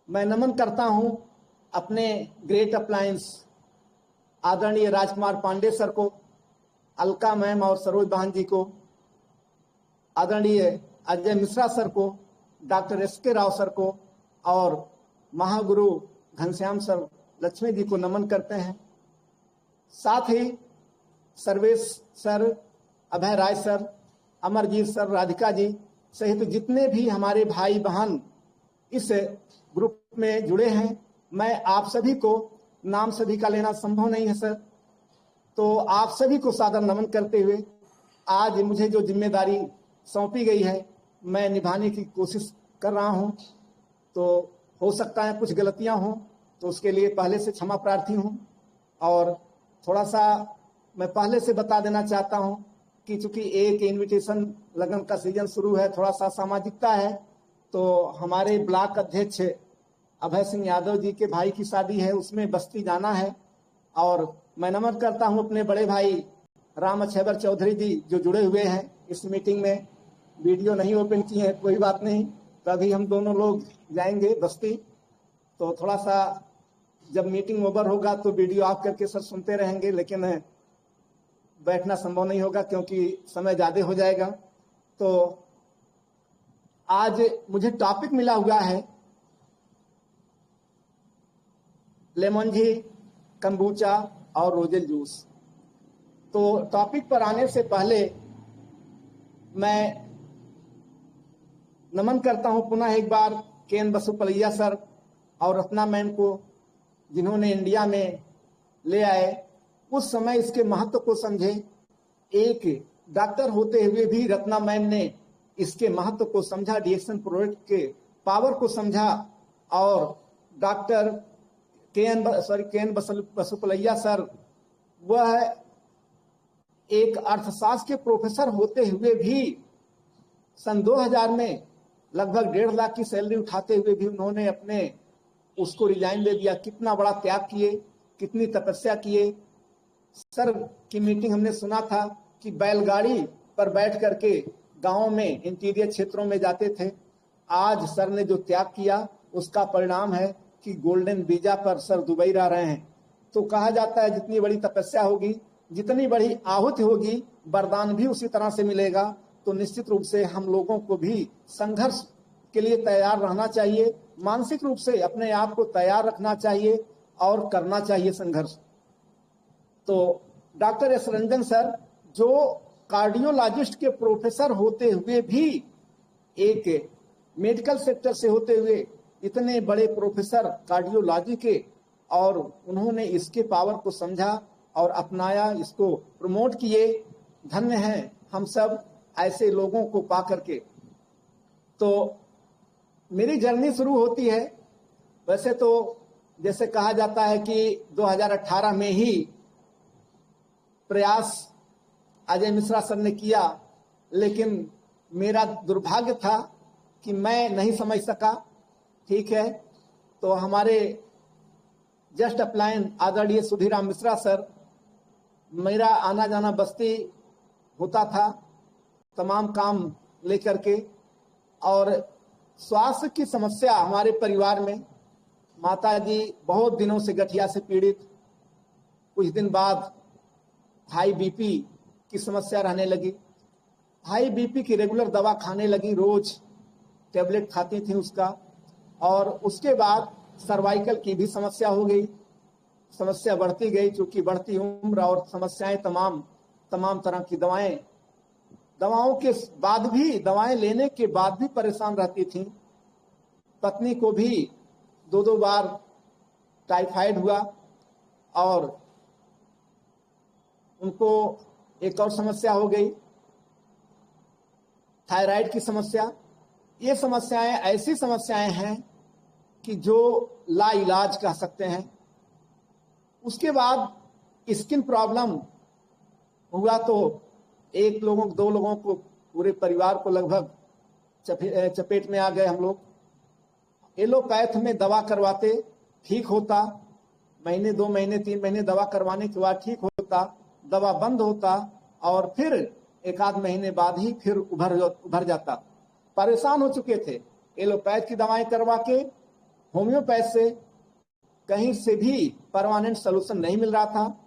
मैं नमन करता हूं अपने ग्रेट अप्लायंस आदरणीय राजकुमार पांडे सर को, अलका मैम और सरोज बहन जी को, आदरणीय अजय मिश्रा सर को, डॉक्टर एस.के. राव सर को और महागुरु घनश्याम सर लक्ष्मी जी को नमन करते हैं। साथ ही सर्वेश सर, अभय राय सर, अमरजीत सर, राधिका जी सहित जितने भी हमारे भाई बहन इस ग्रुप में जुड़े हैं, मैं आप सभी को, नाम सभी का लेना संभव नहीं है सर, तो आप सभी को सादर नमन करते हुए आज मुझे जो जिम्मेदारी सौंपी गई है मैं निभाने की कोशिश कर रहा हूं। तो हो सकता है कुछ गलतियां हों, तो उसके लिए पहले से क्षमा प्रार्थी हूं। और थोड़ा सा मैं पहले से बता देना चाहता हूं कि चूंकि एक इनविटेशन लगन का सीजन शुरू है, थोड़ा सा सामाजिकता है, तो हमारे ब्लॉक अध्यक्ष अभय सिंह यादव जी के भाई की शादी है, उसमें बस्ती जाना है। और मैं नमन करता हूं अपने बड़े भाई राम अक्षयवर चौधरी जी जो जुड़े हुए हैं इस मीटिंग में। वीडियो नहीं ओपन की है, कोई बात नहीं, तभी हम दोनों लोग जाएंगे बस्ती। तो थोड़ा सा जब मीटिंग ओवर होगा तो वीडियो ऑफ करके सर सुनते रहेंगे, लेकिन बैठना संभव नहीं होगा क्योंकि समय ज्यादा हो जाएगा। तो आज मुझे टॉपिक मिला हुआ है लेमन जी, कंबूचा और रोजेल जूस। तो टॉपिक पर आने से पहले मैं नमन करता हूं पुनः एक बार के.एन. बसुपलैया सर और रत्ना मैम को, जिन्होंने इंडिया में ले आए। उस समय इसके महत्व को समझे। एक डॉक्टर होते हुए भी रत्ना मैम ने इसके महत्व को समझा, डीएक्सन प्रोडक्ट के पावर को समझा। और डॉक्टर के.एन. बसुपलैया सर, वह एक अर्थशास्त्र के प्रोफेसर होते हुए भी सन 2000 में लगभग 1.5 लाख की सैलरी उठाते हुए भी उन्होंने अपने उसको रिजाइन दे दिया। कितना बड़ा त्याग किए, कितनी तपस्या किए। सर की मीटिंग हमने सुना था कि बैलगाड़ी पर बैठ करके गांव में इंटीरियर क्षेत्रों में जाते थे। आज सर ने जो त्याग किया उसका परिणाम है कि गोल्डन वीजा पर सर दुबई रह रहे हैं। तो कहा जाता है जितनी बड़ी तपस्या होगी, जितनी बड़ी आहुति होगी, वरदान भी उसी तरह से मिलेगा। तो निश्चित रूप से हम लोगों को भी संघर्ष के लिए तैयार रहना चाहिए, मानसिक रूप से अपने आप को तैयार रखना चाहिए और करना चाहिए संघर्ष। तो डॉक्टर एस रंजन सर, जो कार्डियोलॉजिस्ट के प्रोफेसर होते हुए भी, एक मेडिकल सेक्टर से होते हुए इतने बड़े प्रोफेसर कार्डियोलॉजी के, और उन्होंने इसके पावर को समझा और अपनाया, इसको प्रमोट किए। धन्य हैं हम सब ऐसे लोगों को पा करके। तो मेरी जर्नी शुरू होती है, वैसे तो जैसे कहा जाता है कि 2018 में ही प्रयास अजय मिश्रा सर ने किया, लेकिन मेरा दुर्भाग्य था कि मैं नहीं समझ सका। ठीक है, तो हमारे जस्ट अप्लायन आदरणीय सुधीराम मिश्रा सर, मेरा आना जाना बस्ती होता था तमाम काम लेकर के। और स्वास्थ्य की समस्या हमारे परिवार में, माता जी बहुत दिनों से गठिया से पीड़ित, कुछ दिन बाद हाई बीपी की समस्या रहने लगी। हाई बीपी की रेगुलर दवा खाने लगी, रोज टेबलेट खाती थी उसका। और उसके बाद सर्वाइकल की भी समस्या हो गई। समस्या बढ़ती गई, चूंकि बढ़ती उम्र और समस्याएं, तमाम तरह की दवाओं के बाद भी, दवाएं लेने के बाद भी परेशान रहती थी। पत्नी को भी 2 बार टाइफाइड हुआ और उनको एक और समस्या हो गई, थायराइड की समस्या। ये समस्याएं ऐसी समस्याएं हैं कि जो लाइलाज कह सकते हैं। उसके बाद स्किन प्रॉब्लम हुआ तो 2 लोगों को, पूरे परिवार को लगभग चपेट में आ गए हम लोग। एलोपैथ में दवा करवाते ठीक होता, महीने 2 महीने 3 महीने दवा करवाने के बाद ठीक होता, दवा बंद होता और फिर 1 आध महीने बाद ही फिर उभर जाता। परेशान हो चुके थे, एलोपैथ की दवाएं करवा के होम्योपैथ से कहीं से भी परमानेंट सोल्यूशन नहीं मिल रहा था।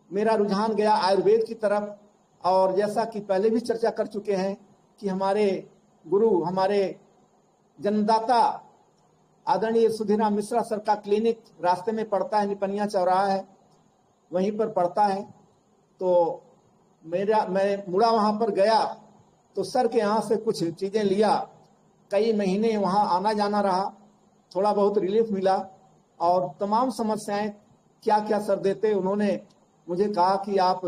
मेरा रुझान गया आयुर्वेद की तरफ, और जैसा कि पहले भी चर्चा कर चुके हैं कि हमारे गुरु, हमारे जन्मदाता आदरणीय सुधीराम मिश्रा सर का क्लिनिक रास्ते में पड़ता है, निपनिया चौराहा है, वहीं पर पड़ता है। तो मैं मुड़ा वहां पर गया तो सर के यहाँ से कुछ चीजें लिया, कई महीने वहां आना जाना रहा, थोड़ा बहुत रिलीफ मिला। और तमाम समस्याएं क्या क्या सर देते, उन्होंने मुझे कहा कि आप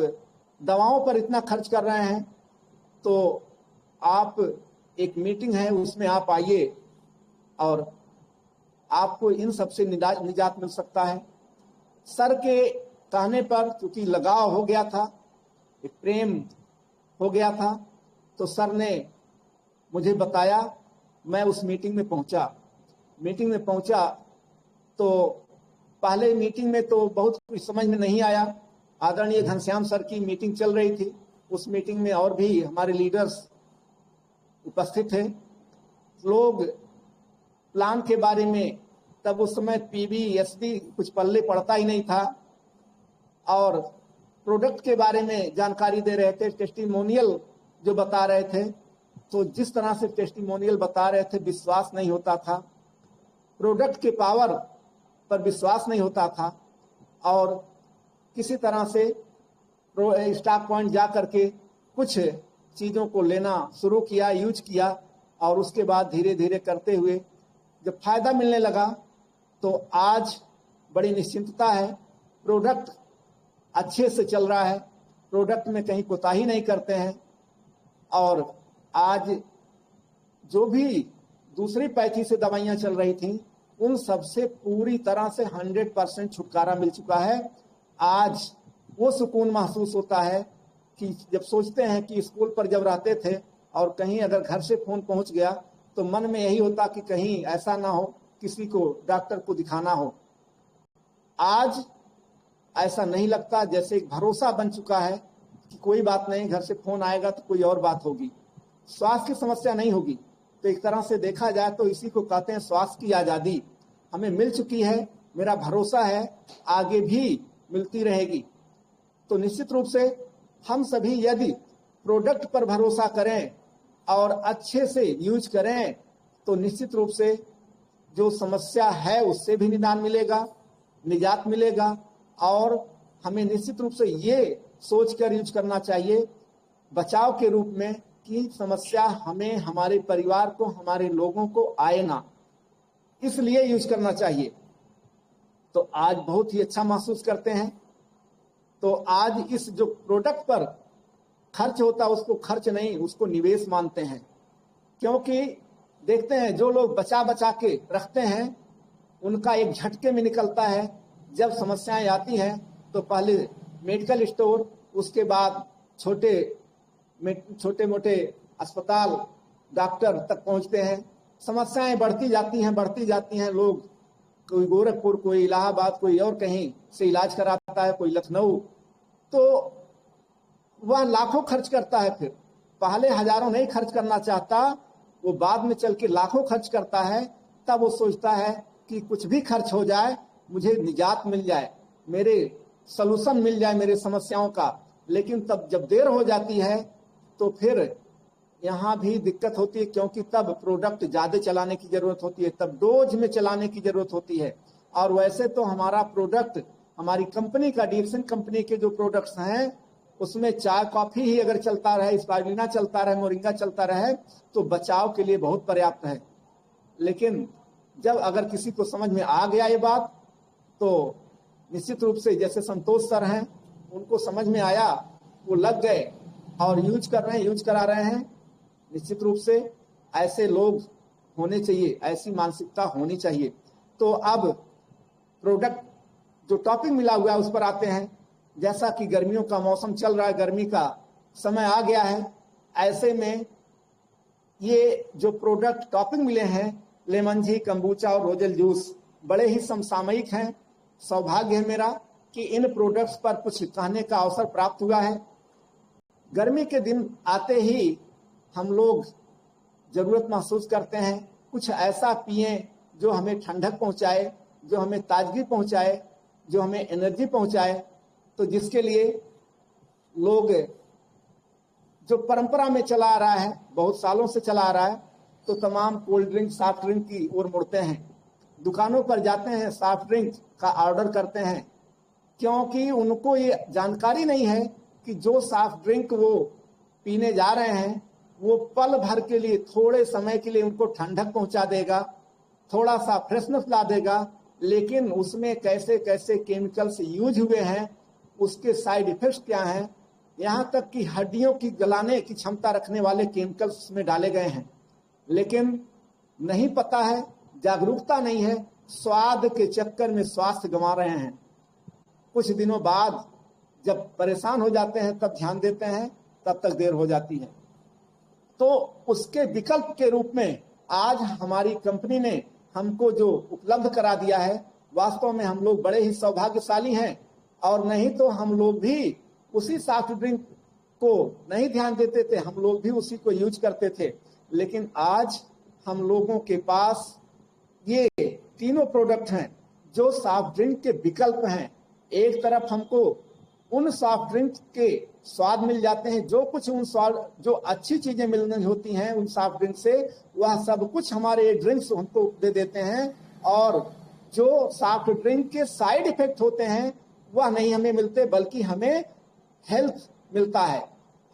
दवाओं पर इतना खर्च कर रहे हैं तो आप एक मीटिंग है उसमें आप आइए और आपको इन सबसे निजात मिल सकता है। सर के कहने पर, क्योंकि लगाव हो गया था, एक प्रेम हो गया था, तो सर ने मुझे बताया। मैं उस मीटिंग में पहुंचा तो पहले मीटिंग में तो बहुत कुछ समझ में नहीं आया। आदरणीय घनश्याम सर की मीटिंग चल रही थी, उस मीटिंग में और भी हमारे लीडर्स उपस्थित थे। लोग प्लान के बारे में, तब उस समय PBSD कुछ पल्ले पड़ता ही नहीं था, और प्रोडक्ट के बारे में जानकारी दे रहे थे, टेस्टिमोनियल जो बता रहे थे, तो जिस तरह से टेस्टिमोनियल बता रहे थे विश्वास नहीं होता था, प्रोडक्ट के पावर पर विश्वास नहीं होता था। और किसी तरह से स्टॉक पॉइंट जा करके कुछ चीज़ों को लेना शुरू किया, यूज किया, और उसके बाद धीरे धीरे करते हुए जब फायदा मिलने लगा तो आज बड़ी निश्चिंतता है। प्रोडक्ट अच्छे से चल रहा है, प्रोडक्ट में कहीं कोताही नहीं करते हैं। और आज जो भी दूसरी पैथी से दवाइयां चल रही थी उन सबसे पूरी तरह से 100% छुटकारा मिल चुका है। आज वो सुकून महसूस होता है कि जब सोचते हैं कि स्कूल पर जब रहते थे और कहीं अगर घर से फोन पहुंच गया तो मन में यही होता कि कहीं ऐसा ना हो किसी को डॉक्टर को दिखाना हो। आज ऐसा नहीं लगता, जैसे एक भरोसा बन चुका है कि कोई बात नहीं, घर से फोन आएगा तो कोई और बात होगी, स्वास्थ्य की समस्या नहीं होगी। तो एक तरह से देखा जाए तो इसी को कहते हैं स्वास्थ्य की आज़ादी हमें मिल चुकी है। मेरा भरोसा है आगे भी मिलती रहेगी। तो निश्चित रूप से हम सभी यदि प्रोडक्ट पर भरोसा करें और अच्छे से यूज करें तो निश्चित रूप से जो समस्या है उससे भी निदान मिलेगा, निजात मिलेगा। और हमें निश्चित रूप से ये सोचकर यूज करना चाहिए बचाव के रूप में कि समस्या हमें, हमारे परिवार को, हमारे लोगों को आए ना, इसलिए यूज करना चाहिए। तो आज बहुत ही अच्छा महसूस करते हैं। तो आज इस जो प्रोडक्ट पर खर्च होता है उसको खर्च नहीं, उसको निवेश मानते हैं। क्योंकि देखते हैं जो लोग बचा बचा के रखते हैं उनका एक झटके में निकलता है। जब समस्याएं आती हैं तो पहले मेडिकल स्टोर, उसके बाद छोटे मोटे अस्पताल, डॉक्टर तक पहुंचते हैं। समस्याएं बढ़ती जाती हैं। लोग कोई गोरखपुर, कोई इलाहाबाद, कोई और कहीं से इलाज कराता है, कोई लखनऊ, तो वह लाखों खर्च करता है। फिर पहले हजारों नहीं खर्च करना चाहता, वो बाद में चल के लाखों खर्च करता है। तब वो सोचता है कि कुछ भी खर्च हो जाए, मुझे निजात मिल जाए, मेरे सलूशन मिल जाए मेरे समस्याओं का। लेकिन तब जब देर हो जाती है तो फिर यहाँ भी दिक्कत होती है, क्योंकि तब प्रोडक्ट ज्यादा चलाने की जरूरत होती है, तब डोज में चलाने की जरूरत होती है। और वैसे तो हमारा प्रोडक्ट, हमारी कंपनी का, डिएक्सन कंपनी के जो प्रोडक्ट्स हैं उसमें चाय कॉफी ही अगर चलता रहे, स्पारुलिना चलता रहे, मोरिंगा चलता रहे तो बचाव के लिए बहुत पर्याप्त है। लेकिन जब अगर किसी को समझ में आ गया ये बात तो निश्चित रूप से, जैसे संतोष सर हैं, उनको समझ में आया, वो लग गए और यूज कर रहे हैं, यूज करा रहे हैं। निश्चित रूप से ऐसे लोग होने चाहिए, ऐसी मानसिकता होनी चाहिए। तो अब प्रोडक्ट जो टॉपिक मिला हुआ है उस पर आते हैं। जैसा कि गर्मियों का मौसम चल रहा है, गर्मी का समय आ गया है, ऐसे में ये जो प्रोडक्ट टॉपिक मिले हैं, लेमन जी, कंबूचा और रोजल जूस, बड़े ही समसामयिक हैं। सौभाग्य है मेरा कि इन प्रोडक्ट्स पर कुछ कहने का अवसर प्राप्त हुआ है। गर्मी के दिन आते ही हम लोग जरूरत महसूस करते हैं कुछ ऐसा पिएं जो हमें ठंडक पहुंचाए, जो हमें ताजगी पहुंचाए, जो हमें एनर्जी पहुंचाए। तो जिसके लिए लोग जो परंपरा में चला आ रहा है, बहुत सालों से चला आ रहा है, तो तमाम कोल्ड ड्रिंक, सॉफ्ट ड्रिंक की ओर मुड़ते हैं, दुकानों पर जाते हैं, सॉफ्ट ड्रिंक का ऑर्डर करते हैं, क्योंकि उनको ये जानकारी नहीं है कि जो सॉफ्ट ड्रिंक वो पीने जा रहे हैं वो पल भर के लिए, थोड़े समय के लिए उनको ठंडक पहुंचा देगा, थोड़ा सा फ्रेशनेस ला देगा, लेकिन उसमें कैसे कैसे केमिकल्स यूज हुए हैं, उसके साइड इफेक्ट्स क्या हैं, यहाँ तक कि हड्डियों की गलाने की क्षमता रखने वाले केमिकल्स उसमें डाले गए हैं। लेकिन नहीं पता है, जागरूकता नहीं है, स्वाद के चक्कर में स्वास्थ्य गंवा रहे हैं। कुछ दिनों बाद जब परेशान हो जाते हैं तब ध्यान देते हैं, तब तक देर हो जाती है। तो उसके विकल्प के रूप में आज हमारी कंपनी ने हमको जो उपलब्ध करा दिया है, वास्तव में हम लोग बड़े ही सौभाग्यशाली हैं। और नहीं तो हम लोग भी उसी सॉफ्ट ड्रिंक को नहीं ध्यान देते थे, हम लोग भी उसी को यूज करते थे। लेकिन आज हम लोगों के पास ये तीनों प्रोडक्ट हैं जो सॉफ्ट ड्रिंक के विकल्प हैं। एक तरफ हमको उन सॉफ्ट ड्रिंक के स्वाद मिल जाते हैं, जो कुछ उन स्वाद, जो अच्छी चीजें मिलनी होती हैं उन सॉफ्ट ड्रिंक से, वह सब कुछ हमारे ड्रिंक्स हमको दे देते हैं। और जो सॉफ्ट ड्रिंक के साइड इफेक्ट होते हैं वह नहीं हमें मिलते, बल्कि हमें हेल्थ मिलता है,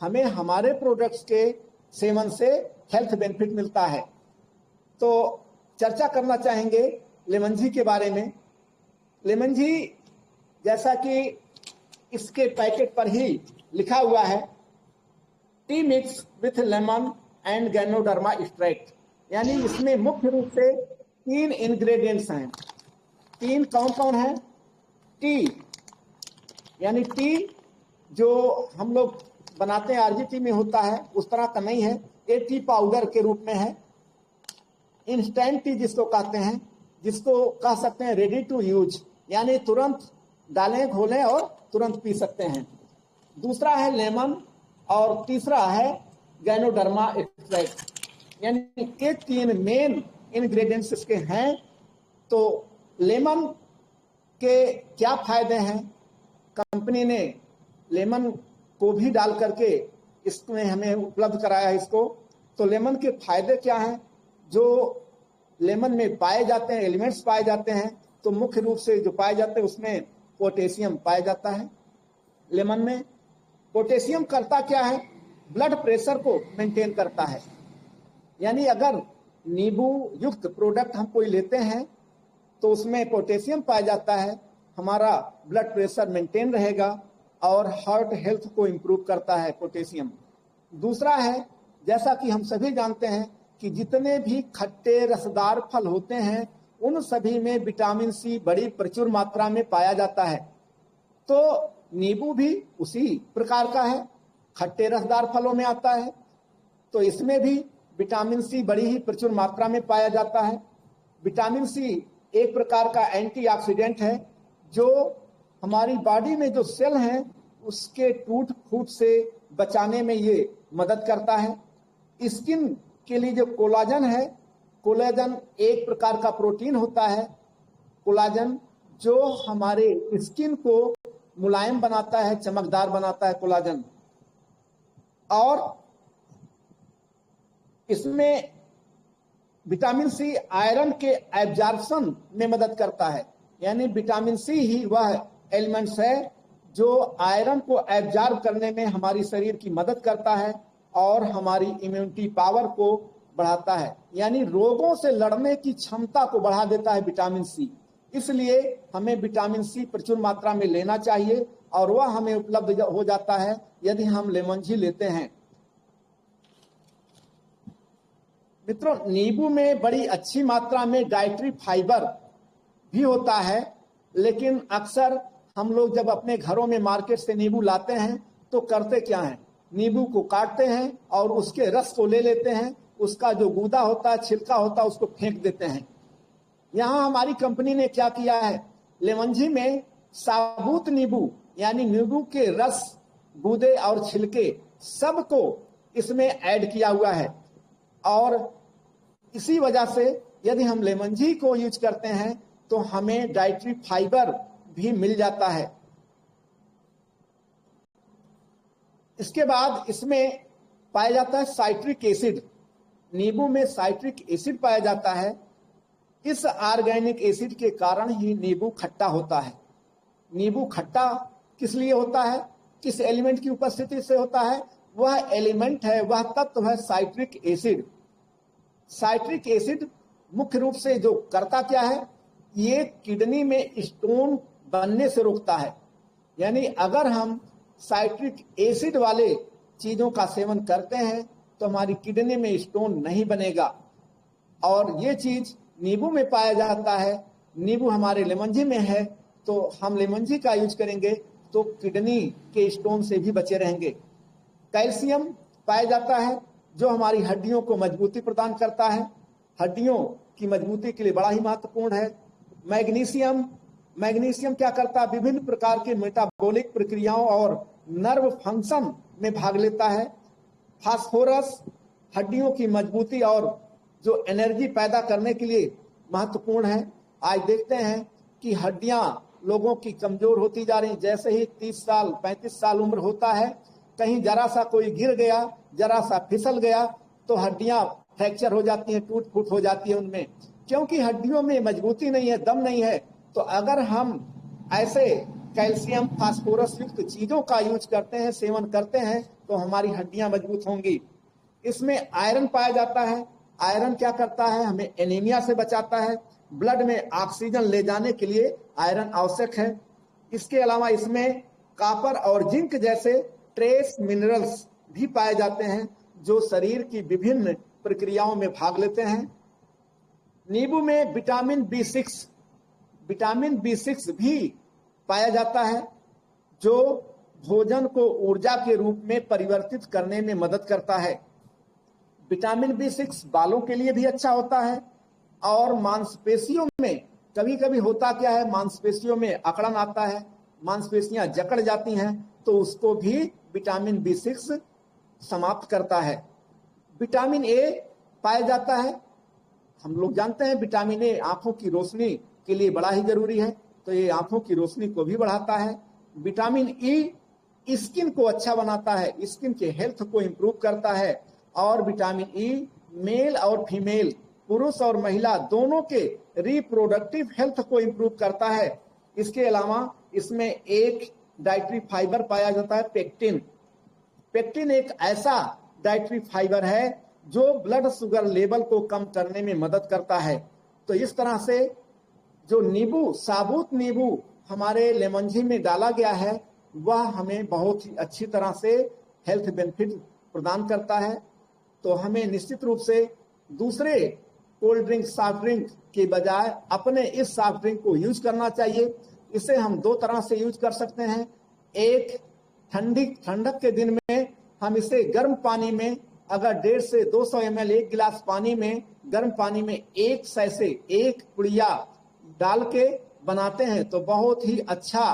हमें हमारे प्रोडक्ट्स के सेवन से हेल्थ बेनिफिट मिलता है। तो चर्चा करना चाहेंगे लेमन जी के बारे में। लेमन जी, जैसा कि इसके पैकेट पर ही लिखा हुआ है, T mix with lemon and ganoderma extract, यानी इसमें मुख्य रूप से 3 इंग्रेडिएंट्स हैं। 3 कौन कौन है? टी, यानी टी जो हम लोग बनाते हैं आरजीटी में होता है उस तरह का नहीं है, ये टी पाउडर के रूप में है। इंस्टेंट टी जिसको कहते हैं, जिसको कह सकते हैं रेडी टू यूज, यानी तुरंत डालें, घोलें और तुरंत पी सकते हैं। दूसरा है लेमन और तीसरा है गैनोडर्मा एक्सट्रैक्ट, यानी ये 3 मेन इंग्रेडिएंट्स इसके हैं। तो लेमन के क्या फायदे हैं? कंपनी ने लेमन को भी डाल करके इसमें हमें उपलब्ध कराया है इसको। तो लेमन के फायदे क्या हैं? जो लेमन में पाए जाते हैं, एलिमेंट्स पाए जाते हैं, तो मुख्य रूप से जो पाए जाते हैं उसमें पोटेशियम पाया जाता है। लेमन में पोटेशियम करता क्या है? ब्लड प्रेशर को मेंटेन करता है। यानी अगर नींबू युक्त प्रोडक्ट हम कोई लेते हैं तो उसमें पोटेशियम पाया जाता है, हमारा ब्लड प्रेशर मेंटेन रहेगा और हार्ट हेल्थ को इम्प्रूव करता है पोटेशियम। दूसरा है, जैसा कि हम सभी जानते हैं कि जितने भी खट्टे रसदार फल होते हैं उन सभी में विटामिन सी बड़ी प्रचुर मात्रा में पाया जाता है। तो नींबू भी उसी प्रकार का है, खट्टे रसदार फलों में आता है, तो इसमें भी विटामिन सी बड़ी ही प्रचुर मात्रा में पाया जाता है। विटामिन सी एक प्रकार का एंटीऑक्सीडेंट है जो हमारी बॉडी में जो सेल हैं उसके टूट फूट से बचाने में ये मदद करता है। स्किन के लिए जो कोलाजन है, कोलाजन एक प्रकार का प्रोटीन होता है, कोलाजन जो हमारे स्किन को मुलायम बनाता है, चमकदार बनाता है कोलाजन। और इसमें विटामिन सी आयरन के एब्जॉर्प्शन में मदद करता है, यानी विटामिन सी ही वह एलिमेंट्स है जो आयरन को एब्जॉर्ब करने में हमारी शरीर की मदद करता है और हमारी इम्यूनिटी पावर को बढ़ाता है, यानी रोगों से लड़ने की क्षमता को बढ़ा देता है विटामिन सी। इसलिए हमें विटामिन सी प्रचुर मात्रा में लेना चाहिए और वह हमें उपलब्ध हो जाता है यदि हम लेमन जी लेते हैं। मित्रों, नींबू में बड़ी अच्छी मात्रा में डाइटरी फाइबर भी होता है, लेकिन अक्सर हम लोग जब अपने घरों में मार्केट से नींबू लाते हैं तो करते क्या हैं? नींबू को काटते हैं और उसके रस को ले लेते हैं, उसका जो गूदा होता है, छिलका होता है, उसको फेंक देते हैं। यहाँ हमारी कंपनी ने क्या किया है, लेमन जी में साबुत नींबू यानी नींबू के रस, गूदे और छिलके सबको इसमें ऐड किया हुआ है और इसी वजह से यदि हम लेमन जी को यूज करते हैं तो हमें डाइटरी फाइबर भी मिल जाता है। इसके बाद इसमें पाया जाता है साइट्रिक एसिड। नींबू में साइट्रिक एसिड पाया जाता है। इस ऑर्गेनिक एसिड के कारण ही नींबू खट्टा होता है। नींबू खट्टा किस लिए होता है, किस एलिमेंट की उपस्थिति से होता है? वह एलिमेंट है, वह तत्व है साइट्रिक एसिड। साइट्रिक एसिड मुख्य रूप से जो करता क्या है, ये किडनी में स्टोन बनने से रोकता है। यानी अगर हम साइट्रिक एसिड वाले चीजों का सेवन करते हैं तो हमारी किडनी में स्टोन नहीं बनेगा। और ये चीज नींबू में पाया जाता है। नींबू हमारे लेमन जी में है, तो हम लेमन जी का यूज करेंगे तो किडनी के स्टोन से भी बचे रहेंगे। कैल्शियम पाया जाता है जो हमारी हड्डियों को मजबूती प्रदान करता है। हड्डियों की मजबूती के लिए बड़ा ही महत्वपूर्ण है। मैग्नीशियम क्या करता है, विभिन्न प्रकार के मेटाबॉलिक प्रक्रियाओं और नर्व फंक्शन में भाग लेता है। फास्फोरस हड्डियों की मजबूती और जो एनर्जी पैदा करने के लिए महत्वपूर्ण है। आज देखते हैं कि हड्डियां लोगों की कमजोर होती जा रही। जैसे ही 30 साल 35 साल उम्र होता है, कहीं जरा सा कोई गिर गया, जरा सा फिसल गया तो हड्डियां फ्रैक्चर हो जाती हैं, टूट फूट हो जाती है उनमें, क्योंकि हड्डियों में मजबूती नहीं है, दम नहीं है। तो अगर हम ऐसे कैल्शियम फास्फोरस युक्त चीजों का यूज करते हैं, सेवन करते हैं, तो हमारी हड्डियां मजबूत होंगी। इसमें आयरन पाया जाता है। आयरन क्या करता है, हमें एनीमिया से बचाता है। ब्लड में ऑक्सीजन ले जाने के लिए आयरन आवश्यक है। इसके अलावा इसमें कॉपर और जिंक जैसे ट्रेस मिनरल्स भी पाए जाते हैं जो शरीर की विभिन्न प्रक्रियाओं में भाग लेते हैं। नींबू में विटामिन बी6 भी पाया जाता है जो भोजन को ऊर्जा के रूप में परिवर्तित करने में मदद करता है। विटामिन बी6 बालों के लिए भी अच्छा होता है। और मांसपेशियों में कभी कभी होता क्या है, मांसपेशियों में अकड़न आता है, मांसपेशियां जकड़ जाती हैं, तो उसको भी विटामिन बी6 समाप्त करता है। विटामिन ए पाया जाता है। हम लोग जानते हैं विटामिन ए आंखों की रोशनी के लिए बड़ा ही जरूरी है, तो ये आंखों की रोशनी को भी बढ़ाता है। विटामिन ई स्किन को अच्छा बनाता है, स्किन के हेल्थ को इंप्रूव करता है। और विटामिन ई मेल और फीमेल, पुरुष और महिला दोनों के रिप्रोडक्टिव हेल्थ को इंप्रूव करता है। इसके अलावा इसमें एक डाइटरी फाइबर पाया जाता है, पेक्टिन। पेक्टिन एक ऐसा डाइटरी फाइबर है जो ब्लड शुगर लेवल को कम करने में मदद करता है। तो इस तरह से जो नींबू, साबुत नींबू हमारे लेमन जी में डाला गया है, वह हमें बहुत ही अच्छी तरह से हेल्थ बेनिफिट प्रदान करता है। तो हमें निश्चित रूप से दूसरे कोल्ड ड्रिंक, सॉफ्ट ड्रिंक के बजाय अपने इस सॉफ्ट ड्रिंक को यूज करना चाहिए। इसे हम दो तरह से यूज कर सकते हैं। एक, ठंडक के दिन में हम इसे गर्म पानी में, अगर 150 से 200 ml एक गिलास पानी में, गर्म पानी में एक सैसे, एक पुड़िया डाल के बनाते हैं तो बहुत ही अच्छा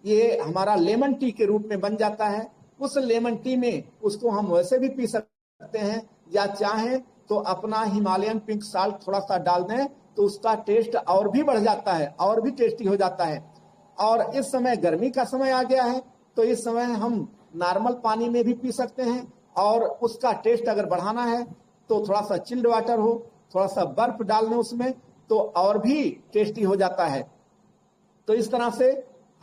ये हमारा लेमन टी के रूप में बन जाता है। उस लेमन टी में उसको हम वैसे भी पी सकते हैं, या चाहें तो अपना हिमालयन पिंक साल्ट थोड़ा सा डाल दें तो उसका टेस्ट और भी बढ़ जाता है, और भी टेस्टी हो जाता है। और इस समय गर्मी का समय आ गया है, तो इस समय हम नॉर्मल पानी में भी पी सकते हैं। और उसका टेस्ट अगर बढ़ाना है तो थोड़ा सा चिल्ड वाटर हो, थोड़ा सा बर्फ डाल दें उसमें, तो और भी टेस्टी हो जाता है। तो इस तरह से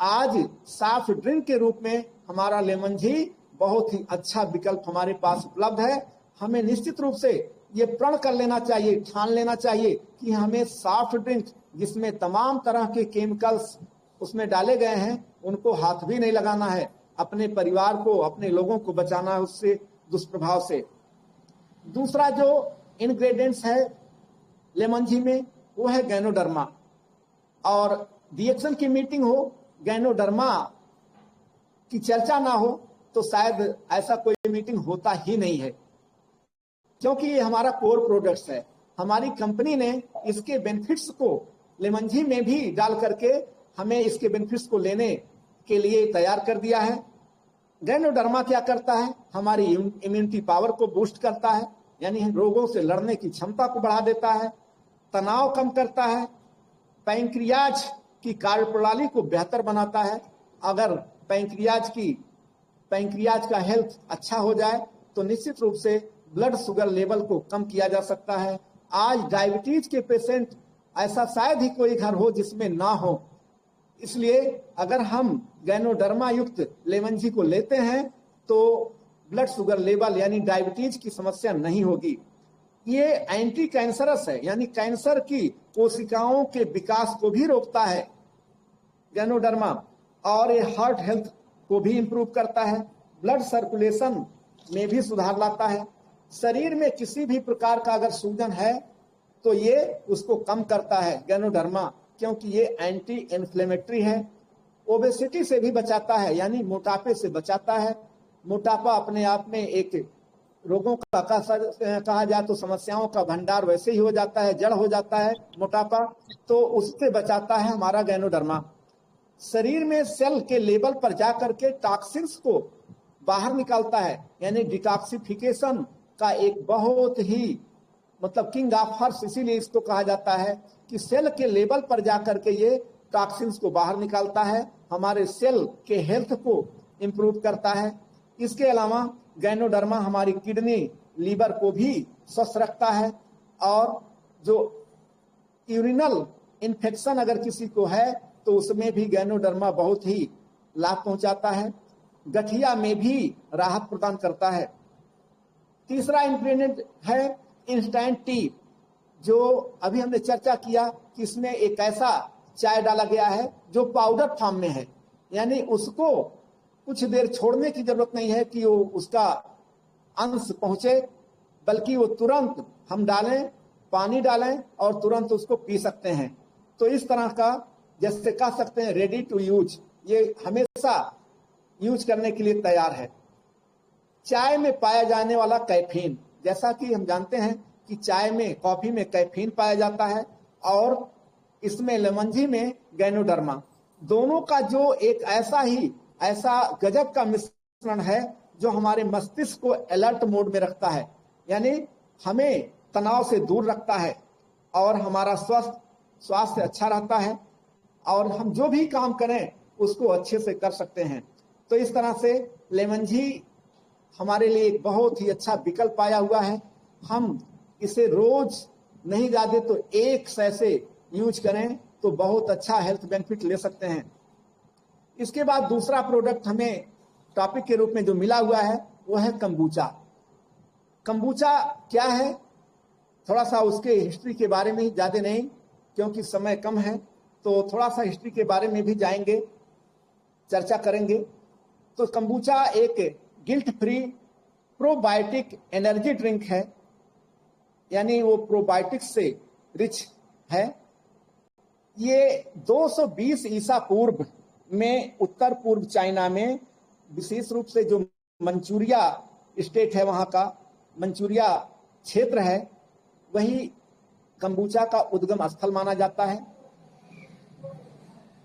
आज सॉफ्ट ड्रिंक के रूप में हमारा लेमन जी बहुत ही अच्छा विकल्प हमारे पास उपलब्ध है। हमें निश्चित रूप से ये प्रण कर लेना चाहिए, ठान लेना चाहिए कि हमें सॉफ्ट ड्रिंक जिसमें तमाम तरह के केमिकल्स उसमें डाले गए हैं, उनको हाथ भी नहीं लगाना है। अपने परिवार को, अपने लोगों को बचाना है उससे, दुष्प्रभाव से। दूसरा जो इंग्रेडिएंट्स है लेमन जी में, वो है गैनोडर्मा। और डीएक्शन की मीटिंग हो, गैनोडर्मा की चर्चा ना हो तो शायद ऐसा कोई मीटिंग होता ही नहीं है, क्योंकि ये हमारा कोर प्रोडक्ट्स है। हमारी कंपनी ने इसके बेनिफिट्स को लेमन जी में भी डाल करके हमें इसके बेनिफिट्स को लेने के लिए तैयार कर दिया है। गैनोडर्मा क्या करता है, हमारी इम्यूनिटी पावर को बूस्ट करता है, यानी रोगों से लड़ने की क्षमता को बढ़ा देता है। तनाव कम करता है, पैंक्रियाज की कार्यप्रणाली को बेहतर बनाता है। अगर पैंक्रियाज का हेल्थ अच्छा हो जाए तो निश्चित रूप से ब्लड शुगर लेवल को कम किया जा सकता है। आज डायबिटीज के पेशेंट ऐसा शायद ही कोई घर हो जिसमें ना हो, इसलिए अगर हम गैनोडर्मा युक्त लेमन जी को लेते हैं तो ब्लड शुगर लेवल यानी डायबिटीज की समस्या नहीं होगी। ये एंटी कैंसरस है, यानी कैंसर की कोशिकाओं के विकास को भी रोकता है गैनोडर्मा, और ये हार्ट हेल्थ को भी इंप्रूव करता है, ब्लड सर्कुलेशन में भी सुधार लाता है। शरीर में किसी भी प्रकार का अगर सूजन है तो ये उसको कम करता है गैनोडर्मा, क्योंकि ये एंटी इन्फ्लेमेटरी है। ओबेसिटी से भी बचाता है, यानी मोटापे से बचाता है। मोटापा अपने आप में एक रोगों का कहा जाए तो समस्याओं का भंडार वैसे ही हो जाता है, जड़ हो जाता है मोटापा, तो उससे बचाता है हमारा गैनोडर्मा। शरीर में सेल के लेवल पर जाकर के टॉक्सिन्स को बाहर निकालता है, यानी डिटॉक्सिफिकेशन का एक बहुत ही किंग ऑफ हर्ब्स इसीलिए इसको कहा जाता है कि सेल के लेवल पर जाकर के ये टॉक्सिन्स को बाहर निकालता है, हमारे सेल के हेल्थ को इंप्रूव करता है। इसके अलावा गैनोडर्मा हमारी किडनी, लीवर को भी स्वस्थ रखता है, और जो यूरिनल इन्फेक्शन अगर किसी को है तो उसमें भी गैनोडर्मा बहुत ही लाभ पहुंचाता है। गठिया में भी राहत प्रदान करता है। तीसरा इंग्रेडिएंट है इंस्टेंट टी, जो अभी हमने चर्चा किया कि इसमें एक ऐसा चाय डाला गया है जो पाउडर फॉर्म में है, यानी उसको कुछ देर छोड़ने की जरूरत नहीं है कि वो उसका अंश पहुंचे, बल्कि वो तुरंत हम डालें, पानी डालें और तुरंत उसको पी सकते हैं। तो इस तरह का, जैसे कह सकते हैं रेडी टू यूज, ये हमेशा यूज करने के लिए तैयार है। चाय में पाया जाने वाला कैफीन, जैसा कि हम जानते हैं कि चाय में, कॉफी में कैफीन पाया जाता है, और इसमें लेमनजी में गैनोडर्मा, दोनों का जो एक ऐसा गजब का मिश्रण है जो हमारे मस्तिष्क को अलर्ट मोड में रखता है, यानी हमें तनाव से दूर रखता है और हमारा स्वास्थ्य अच्छा रहता है, और हम जो भी काम करें उसको अच्छे से कर सकते हैं। तो इस तरह से लेमनजी हमारे लिए एक बहुत ही अच्छा विकल्प पाया हुआ है। हम इसे रोज नहीं ज्यादा तो एक से यूज करें तो बहुत अच्छा हेल्थ बेनिफिट ले सकते हैं। इसके बाद दूसरा प्रोडक्ट हमें टॉपिक के रूप में जो मिला हुआ है वो है कंबूचा। कंबूचा क्या है, थोड़ा सा उसके हिस्ट्री के बारे में, ज्यादा नहीं क्योंकि समय कम है, तो थोड़ा सा हिस्ट्री के बारे में भी जाएंगे, चर्चा करेंगे। तो कंबूचा एक guilt free probiotic energy drink है, यानी वो प्रोबायोटिक्स से रिच है। ये 220 ईसा पूर्व में उत्तर पूर्व चाइना में, विशेष रूप से जो मंचूरिया स्टेट है वहां का मंचूरिया क्षेत्र है, वही कंबूचा का उद्गम स्थल माना जाता है।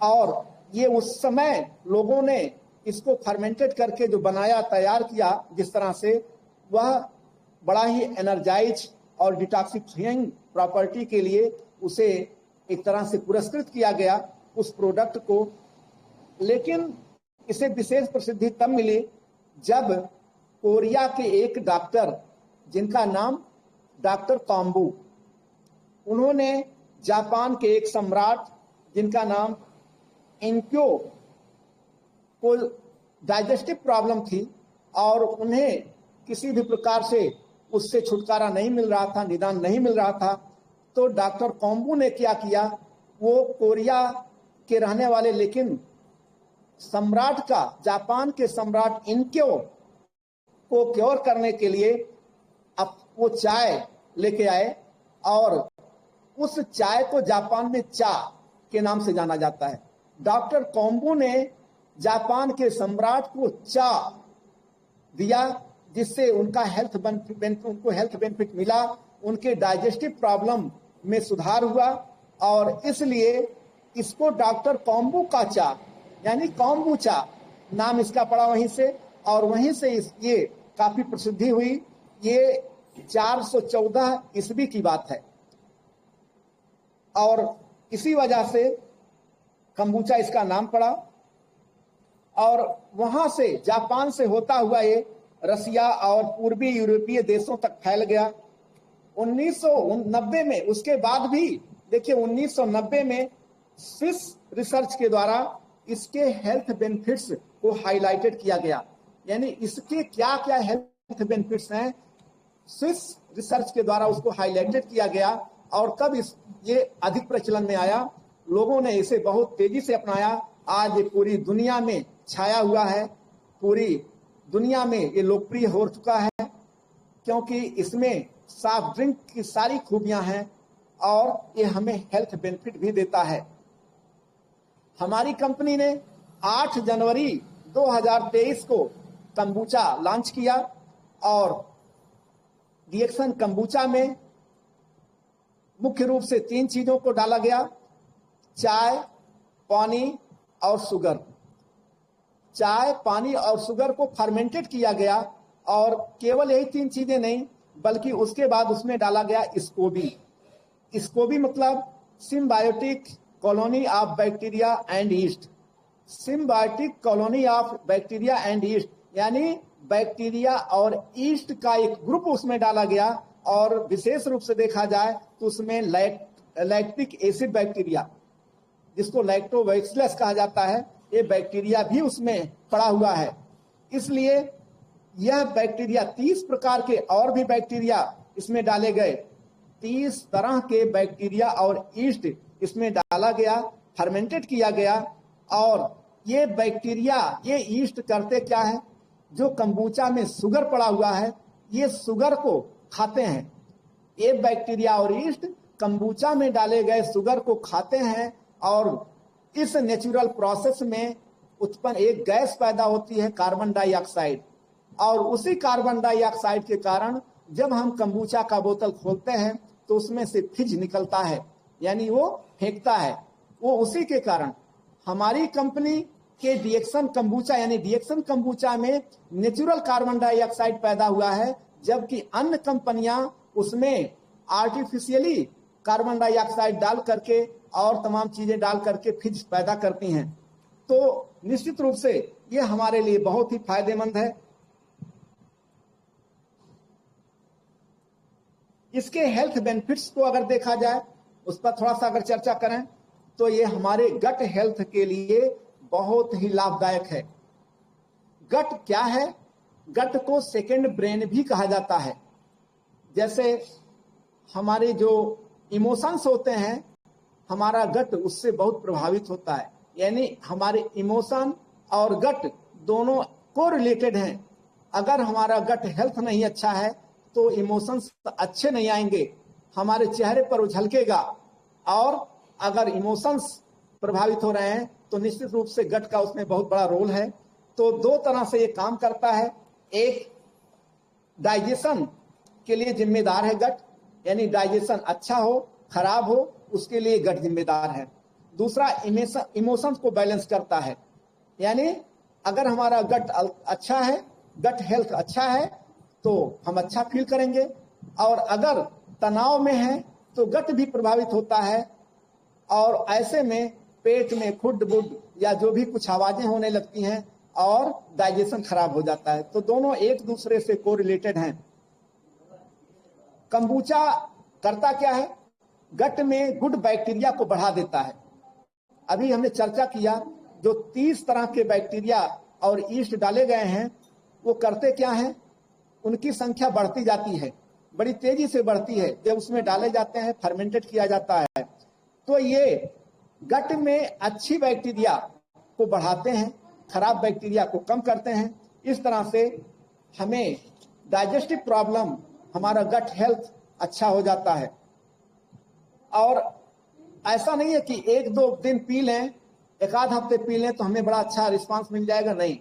और ये उस समय लोगों ने इसको फर्मेंटेड करके जो बनाया, तैयार किया, जिस तरह से वह बड़ा ही एनर्जाइज और डिटॉक्सिफाइंग प्रॉपर्टी के लिए उसे एक तरह से पुरस्कृत किया गया उस प्रोडक्ट को। लेकिन इसे विशेष प्रसिद्धि तब मिली जब कोरिया के एक डॉक्टर, जिनका नाम डॉक्टर कॉम्बू, उन्होंने जापान के एक सम्राट जिनका नाम इनक्यो को डाइजेस्टिव प्रॉब्लम थी और उन्हें किसी भी प्रकार से उससे छुटकारा नहीं मिल रहा था, निदान नहीं मिल रहा था। तो डॉक्टर कॉम्बू ने क्या किया, वो कोरिया के रहने वाले लेकिन सम्राट का, जापान के सम्राट इनक्यो को क्योर करने के लिए अब वो चाय लेके आए और उस चाय को जापान में चा के नाम से जाना जाता है। डॉक्टर कॉम्बू ने जापान के सम्राट को चा दिया, जिससे उनका हेल्थ बेनिफिट मिला, उनके डाइजेस्टिव प्रॉब्लम में सुधार हुआ और इसलिए इसको डॉक्टर कॉम्बू का चा यानी कॉम्बूचा नाम इसका पड़ा वहीं से, और वहीं से ये काफी प्रसिद्धि हुई। ये 414 ईस्वी की बात है। और इसी वजह से कंबूचा इसका नाम पड़ा। और वहां से जापान से होता हुआ ये रसिया और पूर्वी यूरोपीय देशों तक फैल गया। 1990 में, उसके बाद भी देखिए 1990 में स्विस रिसर्च के द्वारा इसके हेल्थ बेनिफिट्स को हाईलाइटेड किया गया। यानी इसके क्या क्या हेल्थ बेनिफिट्स हैं, स्विस रिसर्च के द्वारा उसको हाईलाइटेड किया गया। और कब ये अधिक प्रचलन में आया, लोगों ने इसे बहुत तेजी से अपनाया। आज ये पूरी दुनिया में छाया हुआ है, पूरी दुनिया में ये लोकप्रिय हो चुका है, क्योंकि इसमें सॉफ्ट ड्रिंक की सारी खूबियां हैं और ये हमें हेल्थ बेनिफिट भी देता है। हमारी कंपनी ने 8 जनवरी 2023 को कंबूचा लॉन्च किया और रिएक्शन कंबूचा में मुख्य रूप से 3 चीजों को डाला गया: चाय, पानी और शुगर। चाय, पानी और शुगर को फर्मेंटेड किया गया और केवल यही 3 चीजें नहीं, बल्कि उसके बाद उसमें डाला गया स्कोबी। स्कोबी मतलब symbiotic colony of bacteria and yeast. Symbiotic colony of bacteria and yeast यानी बैक्टीरिया और ईस्ट का एक ग्रुप उसमें डाला गया। और विशेष रूप से देखा जाए तो उसमें लैक्टिक एसिड बैक्टीरिया, जिसको लैक्टोबैसिलस कहा जाता है, ये बैक्टीरिया भी उसमें पड़ा हुआ है। इसलिए यह बैक्टीरिया 30 प्रकार के और भी बैक्टीरिया इसमें डाले गए। 30 तरह के बैक्टीरिया और ईस्ट इसमें डाला गया, फर्मेंटेड किया गया। और ये बैक्टीरिया, ये ईस्ट करते क्या है, जो कंबूचा में शुगर पड़ा हुआ है, ये शुगर को खाते हैं। ये बैक्टीरिया और ईस्ट कंबूचा में डाले गए शुगर को खाते हैं और इस नेचुरल प्रोसेस में उत्पन्न एक गैस पैदा होती है, कार्बन डाइऑक्साइड। और उसी कार्बन डाइऑक्साइड के कारण जब हम कंबूचा का बोतल खोलते हैं तो उसमें से फिज निकलता है, यानी वो फेंकता है। वो उसी के कारण हमारी कंपनी के रिएक्शन कंबूचा यानी रिएक्शन कंबूचा में नेचुरल कार्बन डाइऑक्साइड पैदा हुआ है, जबकि अन्य कंपनियां उसमें आर्टिफिशियली कार्बन डाइऑक्साइड डाल करके और तमाम चीजें डाल करके फिज पैदा करती हैं। तो निश्चित रूप से ये हमारे लिए बहुत ही फायदेमंद है। इसके हेल्थ बेनिफिट्स को अगर देखा जाए, उस पर थोड़ा सा अगर चर्चा करें, तो ये हमारे गट हेल्थ के लिए बहुत ही लाभदायक है। गट क्या है? गट को सेकंड ब्रेन भी कहा जाता है। जैसे हमारे जो इमोशंस होते हैं, हमारा गट उससे बहुत प्रभावित होता है। यानी हमारे इमोशन और गट दोनों को रिलेटेड हैं। अगर हमारा गट हेल्थ नहीं अच्छा है तो इमोशंस अच्छे नहीं आएंगे, हमारे चेहरे पर उछलकेगा। और अगर इमोशंस प्रभावित हो रहे हैं तो निश्चित रूप से गट का उसमें बहुत बड़ा रोल है। तो 2 तरह से ये काम करता है। एक, डाइजेशन के लिए जिम्मेदार है गट, यानी डाइजेशन अच्छा हो खराब हो उसके लिए गट जिम्मेदार है। दूसरा, इमोशंस को बैलेंस करता है। यानी अगर हमारा गट अच्छा है, गट हेल्थ अच्छा है, तो हम अच्छा फील करेंगे। और अगर तनाव में है तो गट भी प्रभावित होता है और ऐसे में पेट में खुड बुड या जो भी कुछ आवाजें होने लगती हैं और डाइजेशन खराब हो जाता है। तो दोनों एक दूसरे से कोरिलेटेड हैं। कंबूचा करता क्या है? गट में गुड बैक्टीरिया को बढ़ा देता है। अभी हमने चर्चा किया, जो 30 तरह के बैक्टीरिया और ईस्ट डाले गए हैं, वो करते क्या हैं? उनकी संख्या बढ़ती जाती है, बड़ी तेजी से बढ़ती है जब उसमें डाले जाते हैं, फर्मेंटेड किया जाता है। तो ये गट में अच्छी बैक्टीरिया को बढ़ाते हैं, खराब बैक्टीरिया को कम करते हैं। इस तरह से हमें डाइजेस्टिव प्रॉब्लम, हमारा गट हेल्थ अच्छा हो जाता है। और ऐसा नहीं है कि 1-2 दिन पी लें, 1 आध हफ्ते पी लें तो हमें बड़ा अच्छा रिस्पांस मिल जाएगा, नहीं।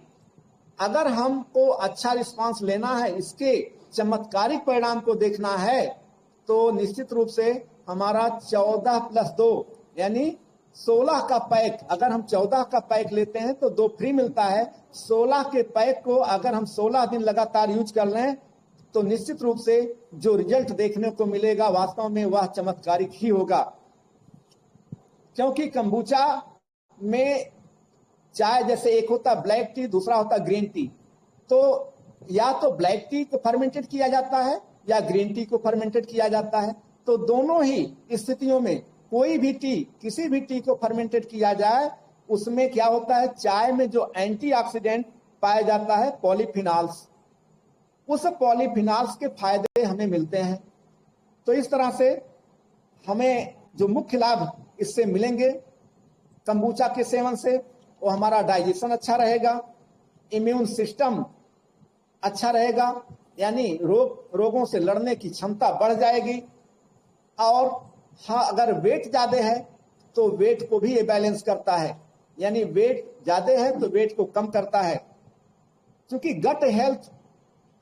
अगर हमको अच्छा रिस्पांस लेना है, इसके चमत्कारिक परिणाम को देखना है, तो निश्चित रूप से हमारा 14+2 यानी 16 का पैक, अगर हम 14 का पैक लेते हैं तो 2 फ्री मिलता है। 16 के पैक को अगर हम 16 दिन लगातार यूज कर लें तो निश्चित रूप से जो रिजल्ट देखने को मिलेगा वास्तव में वह चमत्कारिक ही होगा। क्योंकि कंबूचा में चाय जैसे एक होता ब्लैक टी, दूसरा होता ग्रीन टी, तो या तो ब्लैक टी को फर्मेंटेड किया जाता है या ग्रीन टी को फर्मेंटेड किया जाता है। तो दोनों ही स्थितियों में कोई भी टी, किसी भी टी को फर्मेंटेड किया जाए, उसमें क्या होता है, चाय में जो एंटीऑक्सीडेंट पाया जाता है पॉलीफिनॉल्स, उस पॉलीफिनॉल्स के फायदे हमें मिलते हैं। तो इस तरह से हमें जो मुख्य लाभ इससे मिलेंगे कंबूचा के सेवन से, वो हमारा डाइजेशन अच्छा रहेगा, इम्यून सिस्टम अच्छा रहेगा, यानी रोगों से लड़ने की क्षमता बढ़ जाएगी। और हाँ, अगर वेट ज्यादा है तो वेट को भी ये बैलेंस करता है, यानी वेट ज्यादा है तो वेट को कम करता है। क्योंकि गट हेल्थ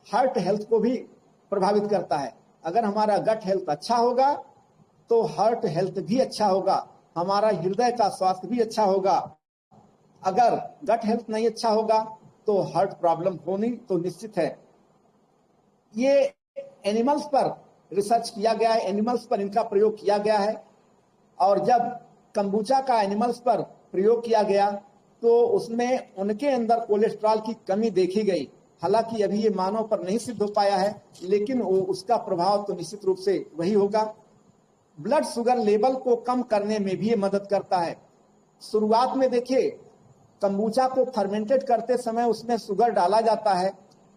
हार्ट हेल्थ को भी प्रभावित करता है। अगर हमारा गट हेल्थ अच्छा होगा तो हार्ट हेल्थ भी अच्छा होगा, हमारा हृदय का स्वास्थ्य भी अच्छा होगा। अगर गट हेल्थ नहीं अच्छा होगा तो हार्ट प्रॉब्लम होनी तो निश्चित है। ये एनिमल्स पर रिसर्च किया गया है, एनिमल्स पर इनका प्रयोग किया गया है। और जब कंबूचा का एनिमल्स पर प्रयोग किया गया तो उसमें उनके अंदर कोलेस्ट्रॉल की कमी देखी गई। हालांकि अभी ये मानव पर नहीं सिद्ध हो पाया है, लेकिन उसका प्रभाव तो निश्चित रूप से वही होगा। ब्लड शुगर लेवल को कम करने में भी ये मदद करता है। शुरुआत में देखिए कंबूचा को फर्मेंटेड करते समय उसमें शुगर डाला जाता है।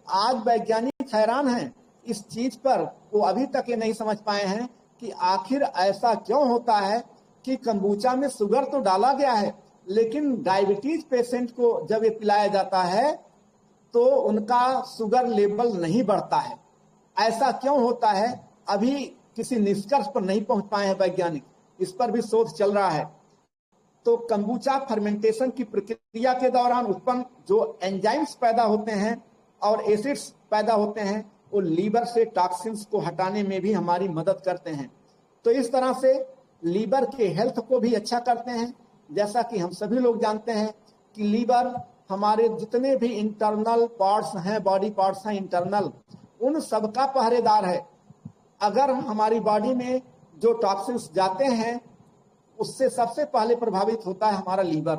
आज वैज्ञानिक हैरान हैं इस चीज पर, वो अभी तक ये नहीं समझ पाए हैं कि आखिर ऐसा क्यों होता है कि कंबूचा में शुगर तो डाला गया है, लेकिन डायबिटीज पेशेंट को जब ये पिलाया जाता है तो उनका शुगर लेवल नहीं बढ़ता है। ऐसा क्यों होता है, अभी किसी निष्कर्ष पर नहीं पहुंच पाए हैं वैज्ञानिक, इस पर भी शोध चल रहा है। तो कंबूचा फर्मेंटेशन की प्रक्रिया के दौरान उत्पन्न जो एंजाइम्स पैदा होते हैं और एसिड्स पैदा होते हैं, वो लीवर से टॉक्सिन्स को हटाने में भी हमारी मदद करते हैं। तो इस तरह से लीवर के हेल्थ को भी अच्छा करते हैं। जैसा कि हम सभी लोग जानते हैं कि लीवर हमारे जितने भी इंटरनल पार्ट्स हैं, बॉडी पार्ट्स हैं इंटरनल, उन सबका पहरेदार है। अगर हमारी बॉडी में जो टॉक्सिन्स जाते हैं उससे सबसे पहले प्रभावित होता है हमारा लीवर।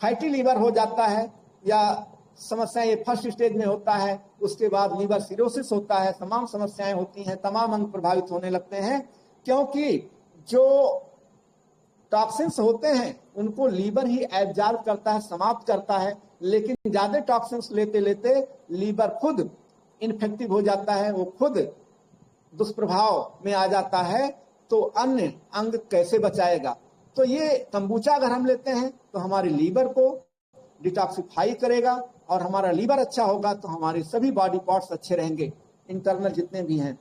फैटी लीवर हो जाता है या समस्या ये फर्स्ट स्टेज में होता है, उसके बाद लीवर सिरोसिस होता है, तमाम समस्याएं होती हैं, तमाम अंग प्रभावित होने लगते हैं। क्योंकि जो टॉक्सिन्स होते हैं उनको लीवर ही एब्जॉर्ब करता है, समाप्त करता है। लेकिन ज्यादा टॉक्सिन्स लेते लेते लीवर खुद इन्फेक्टिव हो जाता है, वो खुद दुष्प्रभाव में आ जाता है। तो अन्य अंग कैसे बचाएगा। तो ये कंबूचा अगर हम लेते हैं तो हमारे लीवर को डिटॉक्सिफाई करेगा, और हमारा लीवर अच्छा होगा तो हमारे सभी बॉडी पार्ट्स अच्छे रहेंगे, इंटरनल जितने भी हैं।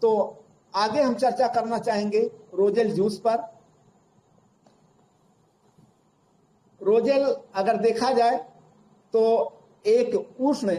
तो आगे हम चर्चा करना चाहेंगे रोजेल जूस पर। रोजेल अगर देखा जाए तो एक उष्ण